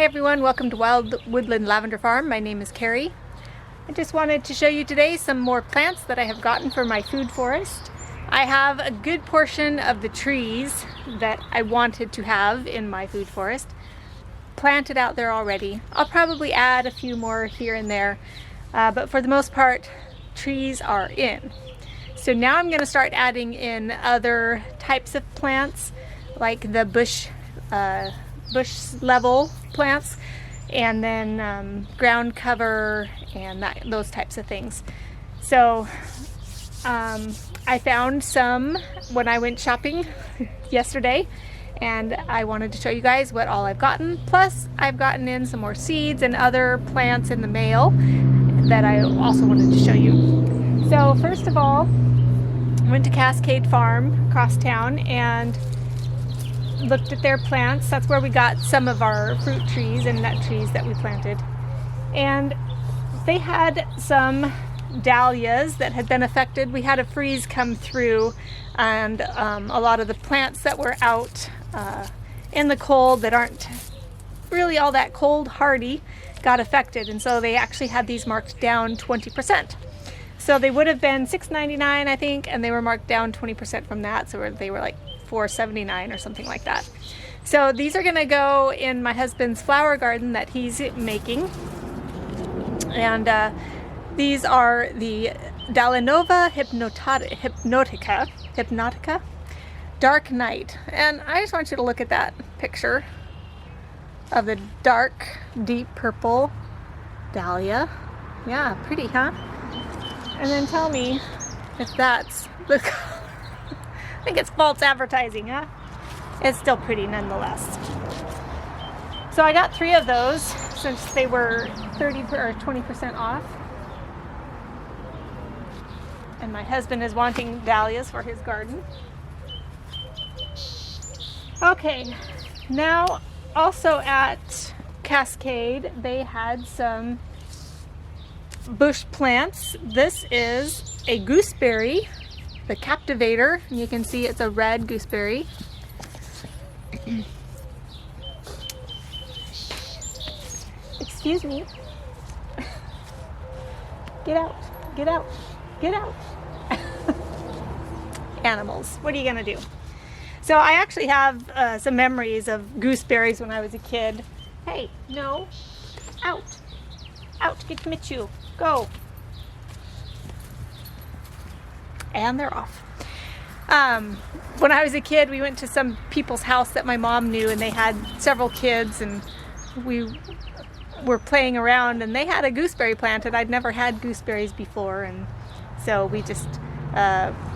Hey everyone, welcome to Wild Woodland Lavender Farm. My name is Carrie. I just wanted to show you today some more plants that I have gotten for my food forest. I have a good portion of the trees that I wanted to have in my food forest planted out there already. I'll probably add a few more here and there, but for the most part, trees are in. So now I'm going to start adding in other types of plants, like the bush level plants, and then ground cover and those types of things. So I found some when I went shopping yesterday, and I wanted to show you guys what all I've gotten. Plus I've gotten in some more seeds and other plants in the mail that I also wanted to show you. So first of all, I went to Cascade Farm across town and looked at their plants. That's where we got some of our fruit trees and nut trees that we planted. And they had some dahlias that had been affected. We had a freeze come through, and a lot of the plants that were out in the cold that aren't really all that cold hardy got affected, and so they actually had these marked down 20%. So they would have been $6.99 I think, and they were marked down 20% from that, so they were like $4.79 or something like that. So these are gonna go in my husband's flower garden that he's making, and these are the Dalinova hypnotica Dark Night. And I just want you to look at that picture of the dark, deep purple dahlia. Yeah, pretty, huh? And then tell me if that's the color. I think it's false advertising, huh? It's still pretty nonetheless. So I got 3 of those since they were 30 or 20% off. And my husband is wanting dahlias for his garden. Okay, now also at Cascade, they had some bush plants. This is a gooseberry, the Captivator, and you can see it's a red gooseberry. Excuse me. Get out, get out, get out. Animals, what are you gonna do? So I actually have some memories of gooseberries when I was a kid. Hey, no, out, out, get Mitchu, go. And they're off. When I was a kid, we went to some people's house that my mom knew, and they had several kids, and we were playing around, and they had a gooseberry plant, and I'd never had gooseberries before, and so we just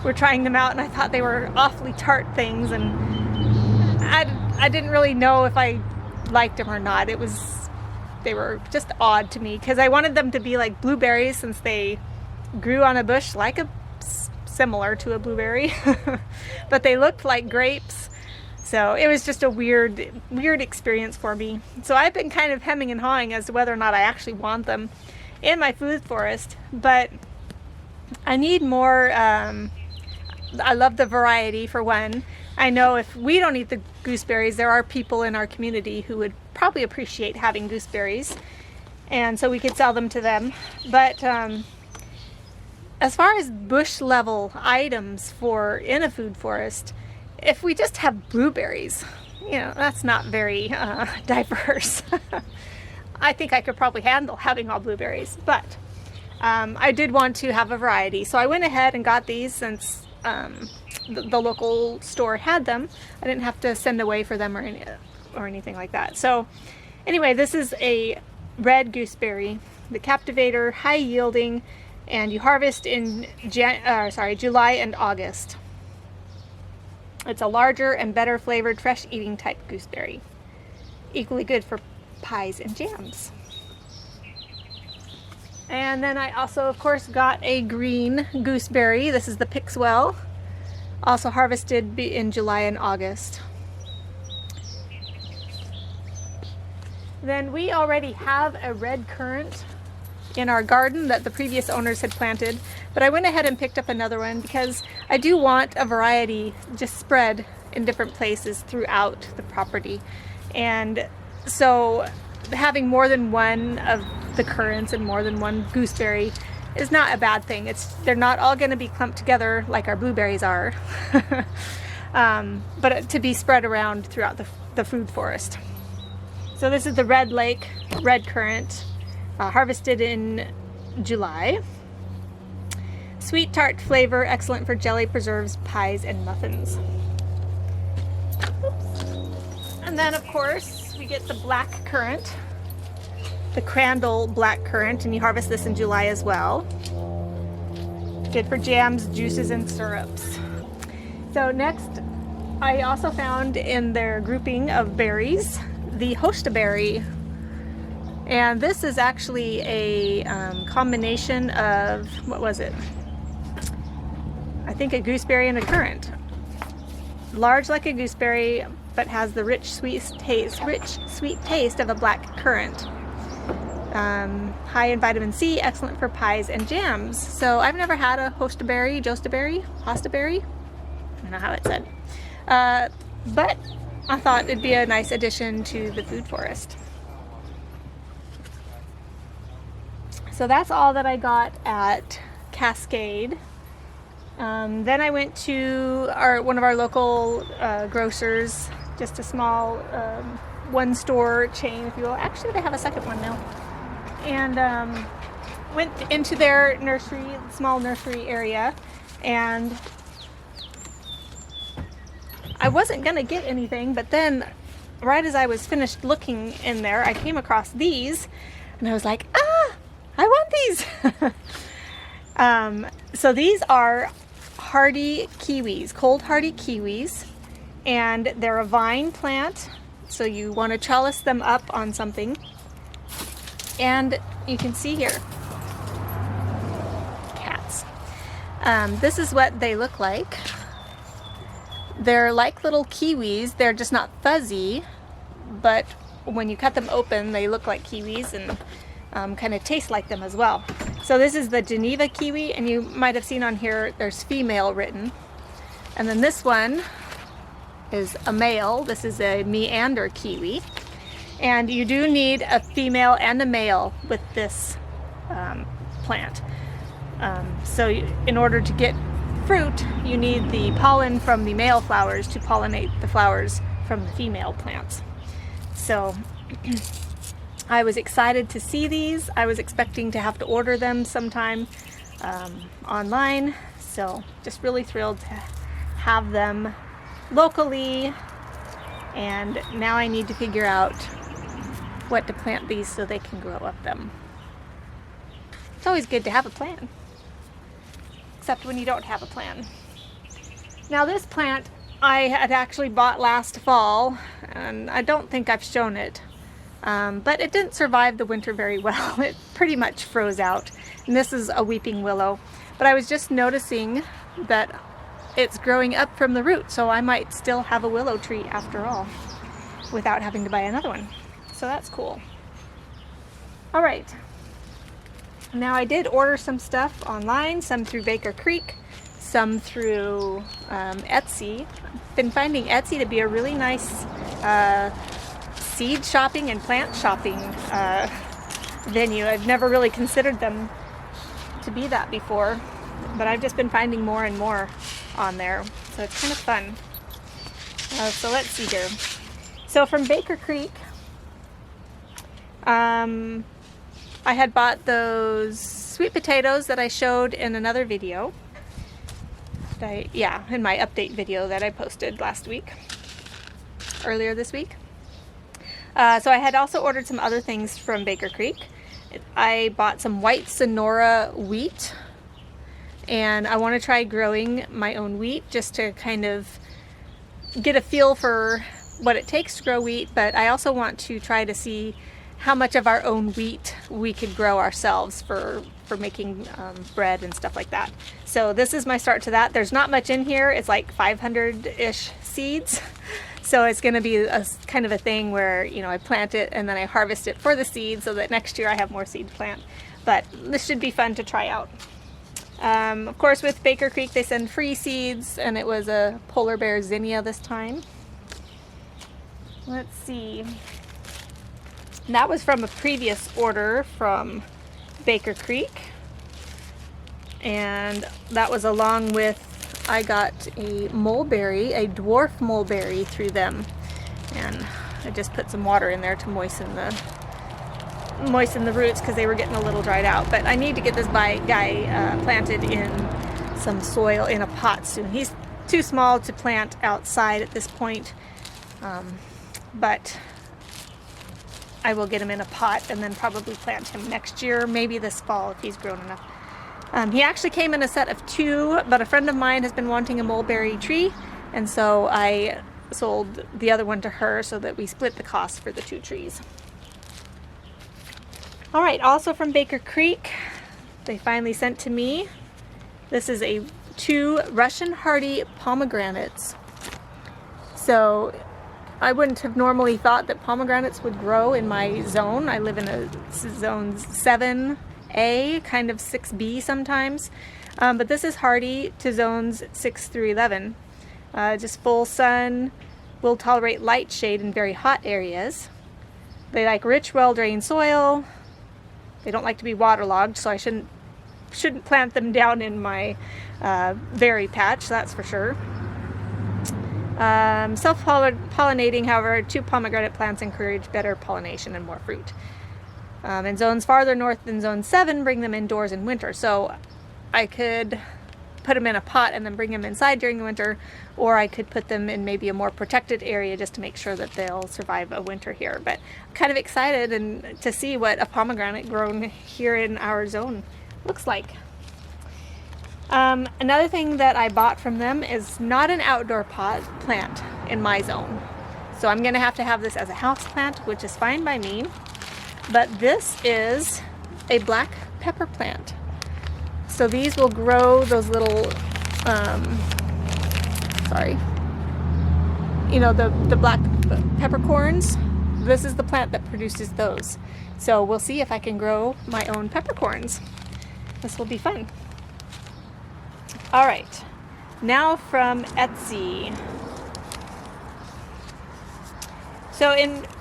were trying them out, and I thought they were awfully tart things, and I didn't really know if I liked them or not. They were just odd to me, because I wanted them to be like blueberries, since they grew on a bush like similar to a blueberry, but they looked like grapes. So it was just a weird experience for me. So I've been kind of hemming and hawing as to whether or not I actually want them in my food forest, but I need more. I love the variety, for one. I know if we don't eat the gooseberries, there are people in our community who would probably appreciate having gooseberries, and so we could sell them to them. But as far as bush level items for in a food forest, if we just have blueberries, you know, that's not very diverse. I think I could probably handle having all blueberries, but I did want to have a variety. So I went ahead and got these since the local store had them. I didn't have to send away for them or anything like that. So anyway, this is a red gooseberry, the Captivator, high yielding, and you harvest in July and August. It's a larger and better flavored fresh eating type gooseberry. Equally good for pies and jams. And then I also, of course, got a green gooseberry. This is the Pixwell, also harvested in July and August. Then we already have a red currant in our garden that the previous owners had planted, but I went ahead and picked up another one because I do want a variety just spread in different places throughout the property. And so having more than one of the currants and more than one gooseberry is not a bad thing. They're not all going to be clumped together like our blueberries are, but to be spread around throughout the food forest. So this is the Red Lake red currant, harvested in July. Sweet tart flavor, excellent for jelly, preserves, pies, and muffins. Oops. And then of course we get the black currant. The Crandall black currant, and you harvest this in July as well. Good for jams, juices, and syrups. So next, I also found in their grouping of berries, the Hostaberry. And this is actually a combination of, what was it? I think a gooseberry and a currant. Large like a gooseberry, but has the rich sweet taste of a black currant. High in vitamin C, excellent for pies and jams. So I've never had a Hostaberry, Hostaberry. I don't know how it's said. But I thought it'd be a nice addition to the food forest. So that's all that I got at Cascade. Then I went to one of our local grocers, just a small one-store chain, if you will. Actually, they have a second one now. And went into their nursery, small nursery area, and I wasn't gonna get anything, but then right as I was finished looking in there, I came across these, and I was like, I want these. So these are hardy kiwis, cold hardy kiwis, and they're a vine plant, so you want to trellis them up on something. And you can see here, cats. This is what they look like. They're like little kiwis. They're just not fuzzy, but when you cut them open, they look like kiwis and kind of taste like them as well. So this is the Geneva kiwi, and you might have seen on here there's female written. And then this one is a male. This is a meander kiwi. And you do need a female and a male with this plant. So in order to get fruit, you need the pollen from the male flowers to pollinate the flowers from the female plants. So I was excited to see these. I was expecting to have to order them sometime online. So just really thrilled to have them locally. And now I need to figure out what to plant these so they can grow up them. It's always good to have a plan, except when you don't have a plan. Now this plant I had actually bought last fall, and I don't think I've shown it, but it didn't survive the winter very well. It pretty much froze out, and this is a weeping willow. But I was just noticing that it's growing up from the root, so I might still have a willow tree after all, without having to buy another one. So that's cool. All right. Now I did order some stuff online, some through Baker Creek, some through Etsy. I've been finding Etsy to be a really nice seed shopping and plant shopping venue. I've never really considered them to be that before, but I've just been finding more and more on there. So it's kind of fun. So let's see here. So from Baker Creek, I had bought those sweet potatoes that I showed in another video. In my update video that I posted earlier this week. So I had also ordered some other things from Baker Creek. I bought some white Sonora wheat, and I want to try growing my own wheat just to kind of get a feel for what it takes to grow wheat, but I also want to try to see how much of our own wheat we could grow ourselves for making bread and stuff like that. So this is my start to that. There's not much in here. It's like 500-ish seeds. So it's going to be a kind of a thing where, you know, I plant it and then I harvest it for the seed so that next year I have more seed to plant. But this should be fun to try out. Of course, with Baker Creek, they send free seeds, and it was a polar bear zinnia this time. Let's see. And that was from a previous order from Baker Creek. And that was along with, I got a mulberry, a dwarf mulberry through them. And I just put some water in there to moisten the roots because they were getting a little dried out. But I need to get this guy planted in some soil in a pot soon. He's too small to plant outside at this point, but I will get him in a pot and then probably plant him next year, maybe this fall if he's grown enough. He actually came in a set of 2, but a friend of mine has been wanting a mulberry tree, and so I sold the other one to her so that we split the cost for the 2 trees. All right, also from Baker Creek, they finally sent to me. This is 2 Russian hardy pomegranates. So I wouldn't have normally thought that pomegranates would grow in my zone. I live in a zone 7A, kind of 6B sometimes. But this is hardy to zones 6 through 11. Just full sun, will tolerate light shade in very hot areas. They like rich, well-drained soil. They don't like to be waterlogged, so I shouldn't plant them down in my berry patch, that's for sure. Self-pollinating, however, 2 pomegranate plants encourage better pollination and more fruit. In zones farther north than zone 7, bring them indoors in winter. So I could put them in a pot and then bring them inside during the winter, or I could put them in maybe a more protected area just to make sure that they'll survive a winter here. But I'm kind of excited to see what a pomegranate grown here in our zone looks like. Another thing that I bought from them is not an outdoor pot plant in my zone. So I'm going to have this as a house plant, which is fine by me. But this is a black pepper plant. So these will grow those little, the black peppercorns. This is the plant that produces those. So we'll see if I can grow my own peppercorns. This will be fun. All right, now from Etsy. So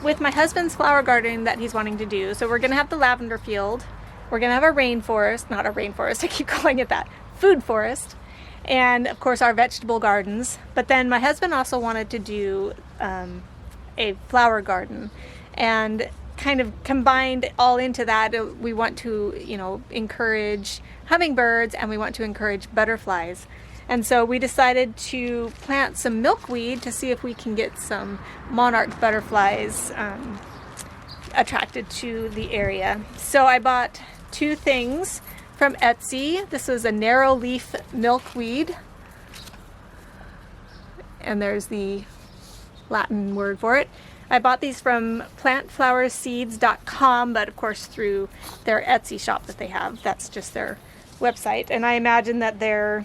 with my husband's flower garden that he's wanting to do, so we're gonna have the lavender field, we're gonna have a rainforest, not a rainforest, I keep calling it that, food forest, and of course our vegetable gardens. But then my husband also wanted to do a flower garden, and kind of combined all into that. We want to, encourage hummingbirds, and we want to encourage butterflies. And so we decided to plant some milkweed to see if we can get some monarch butterflies attracted to the area. So I bought 2 things from Etsy. This was a narrow leaf milkweed, and there's the Latin word for it. I bought these from plantflowerseeds.com, but of course through their Etsy shop that they have. That's just their website, and I imagine that their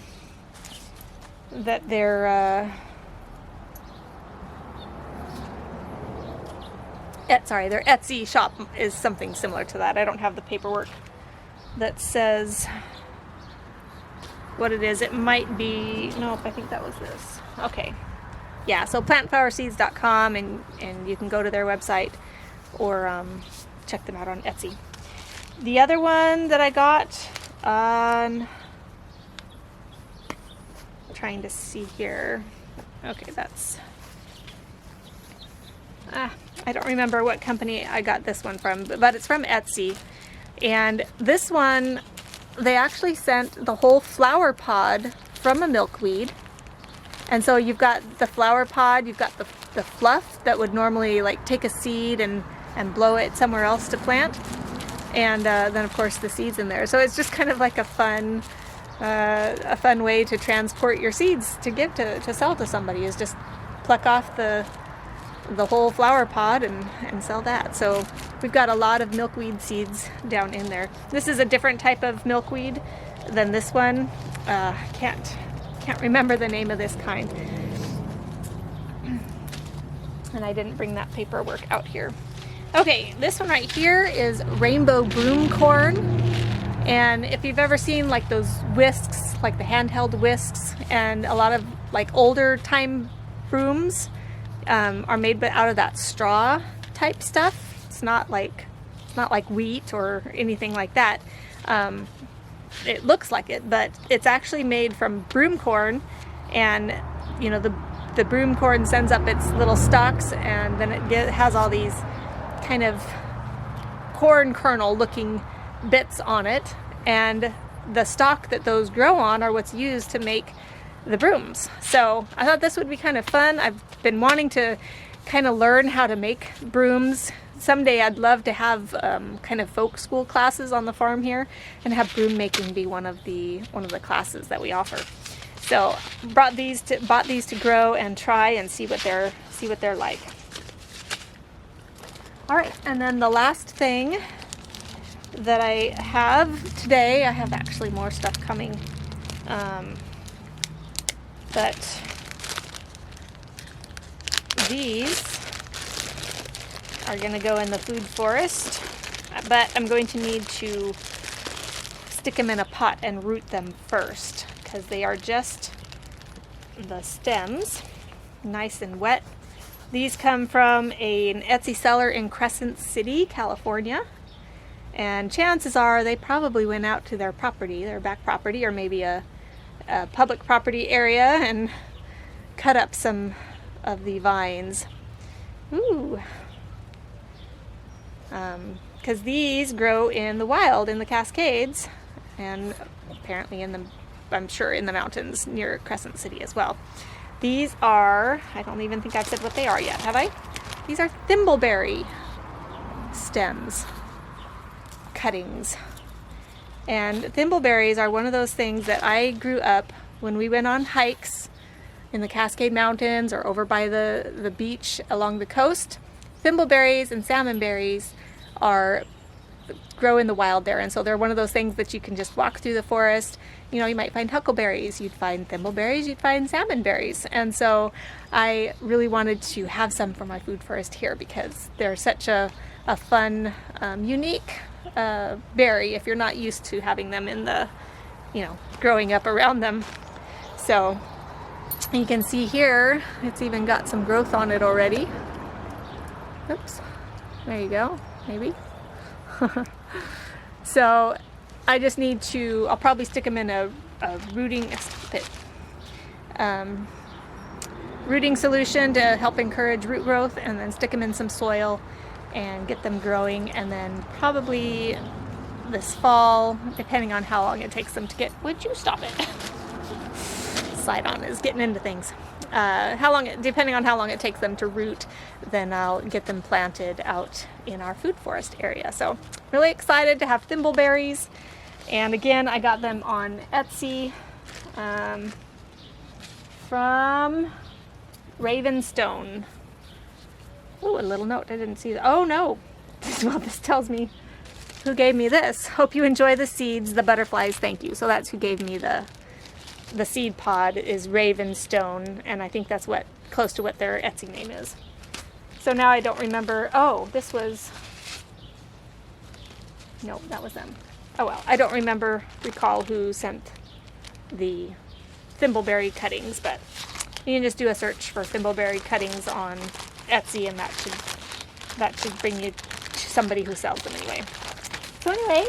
Etsy shop is something similar to that. I don't have the paperwork that says what it is. It might be, nope, I think that was this. Okay. Yeah, so plantflowerseeds.com, and you can go to their website or check them out on Etsy. The other one that I got on, trying to see here. Okay, that's, I don't remember what company I got this one from, but it's from Etsy. And this one, they actually sent the whole flower pod from a milkweed. And so you've got the flower pod, you've got the fluff that would normally like take a seed and blow it somewhere else to plant. And then of course the seeds in there. So it's just kind of like a fun way to transport your seeds to give to sell to somebody, is just pluck off the whole flower pod and sell that. So we've got a lot of milkweed seeds down in there. This is a different type of milkweed than this one. Can't remember the name of this kind. And I didn't bring that paperwork out here. Okay, this one right here is rainbow broom corn. And if you've ever seen like those whisks, like the handheld whisks, and a lot of like older time brooms are made out of that straw type stuff. It's not like wheat or anything like that. It looks like it, but it's actually made from broom corn, and you know, the broom corn sends up its little stalks, and then it has all these kind of corn kernel looking bits on it, and the stalk that those grow on are what's used to make the brooms. So I thought this would be kind of fun. I've been wanting to kind of learn how to make brooms. Someday I'd love to have kind of folk school classes on the farm here, and have broom making be one of the classes that we offer. So bought these to grow and try and see what they're like. All right, and then the last thing that I have today, I have actually more stuff coming, but these are going to go in the food forest, but I'm going to need to stick them in a pot and root them first, because they are just the stems, nice and wet. These come from an Etsy seller in Crescent City, California, and chances are they probably went out to their property, their back property, or maybe a public property area, and cut up some of the vines. Ooh. Because these grow in the wild, in the Cascades, and apparently I'm sure in the mountains near Crescent City as well. These are, I don't even think I've said what they are yet, have I? These are thimbleberry stems, cuttings. And thimbleberries are one of those things that I grew up when we went on hikes in the Cascade Mountains or over by the beach along the coast. Thimbleberries and salmonberries grow in the wild there, and so they're one of those things that you can just walk through the forest. You know, you might find huckleberries, you'd find thimbleberries, you'd find salmonberries, and so I really wanted to have some for my food forest here because they're such a fun, unique berry if you're not used to having them in the, you know, growing up around them. So you can see here, it's even got some growth on it already. Oops, there you go, maybe. So I just need to, I'll probably stick them in a rooting solution to help encourage root growth, and then stick them in some soil and get them growing, and then probably this fall, depending on how long it takes them to get, would you stop it? Sidon is getting into things. Depending on how long it takes them to root, then I'll get them planted out in our food forest area. So really excited to have thimbleberries, and again, I got them on Etsy from Ravenstone. Ooh, a little note, I didn't see that. Oh no, well, this tells me who gave me this. Hope you enjoy the seeds, the butterflies, thank you. So that's who gave me the seed pod, is Ravenstone, and I think that's close to what their Etsy name is. So now I don't remember. Oh, this was, no, that was them. Oh well, I don't recall who sent the thimbleberry cuttings, but you can just do a search for thimbleberry cuttings on Etsy, and that should bring you to somebody who sells them anyway. So anyway,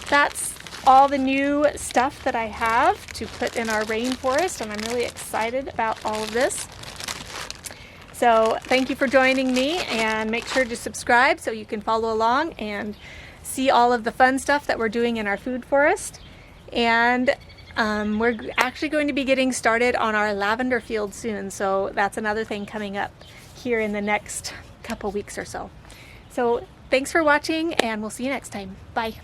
that's all the new stuff that I have to put in our rainforest, and I'm really excited about all of this. So thank you for joining me, and make sure to subscribe so you can follow along and see all of the fun stuff that we're doing in our food forest. And we're actually going to be getting started on our lavender field soon, so that's another thing coming up here in the next couple weeks or so. So thanks for watching, and we'll see you next time. Bye.